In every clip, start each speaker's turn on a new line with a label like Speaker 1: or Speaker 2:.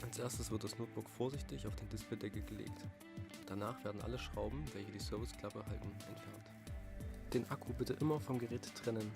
Speaker 1: Als erstes wird das Notebook vorsichtig auf den Displaydeckel gelegt. Danach werden alle Schrauben, welche die Serviceklappe halten, entfernt. Den Akku bitte immer vom Gerät trennen.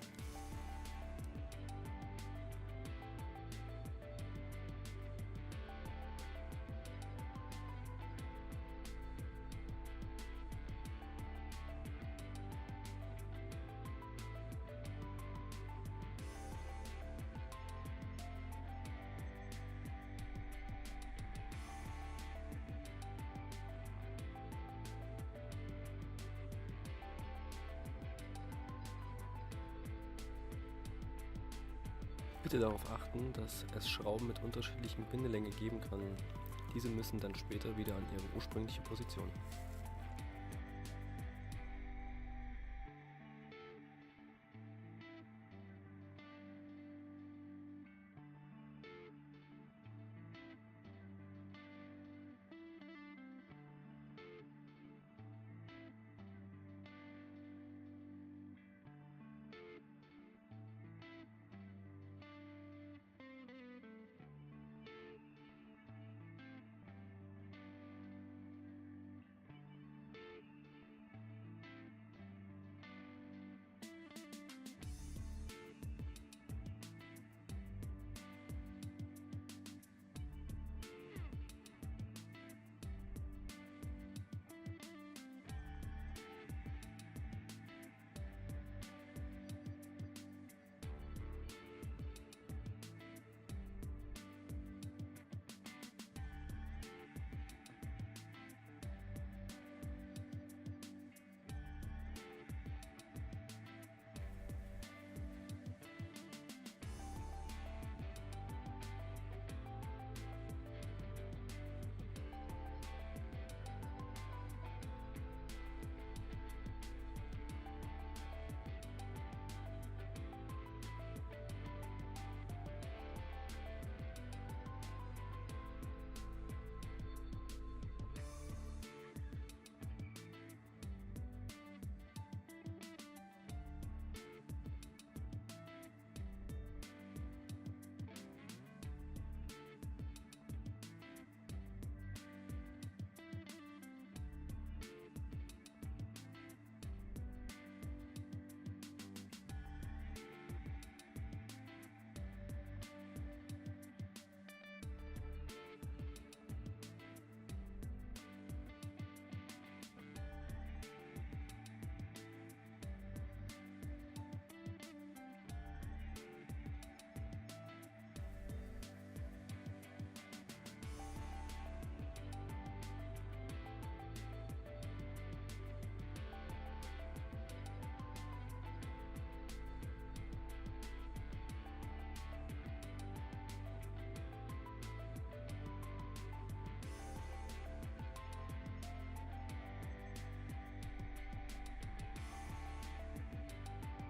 Speaker 1: Bitte darauf achten, dass es Schrauben mit unterschiedlichen Bindelänge geben kann. Diese müssen dann später wieder an ihre ursprüngliche Position.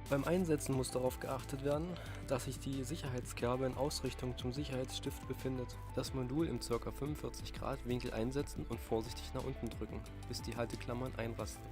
Speaker 1: Beim Einsetzen muss darauf geachtet werden, dass sich die Sicherheitskerbe in Ausrichtung zum Sicherheitsstift befindet. Das Modul im ca. 45 Grad Winkel einsetzen und vorsichtig nach unten drücken, bis die Halteklammern einrasten.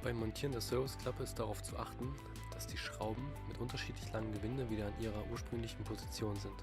Speaker 1: Beim Montieren der Serviceklappe ist darauf zu achten, dass die Schrauben mit unterschiedlich langem Gewinde wieder an ihrer ursprünglichen Position sind.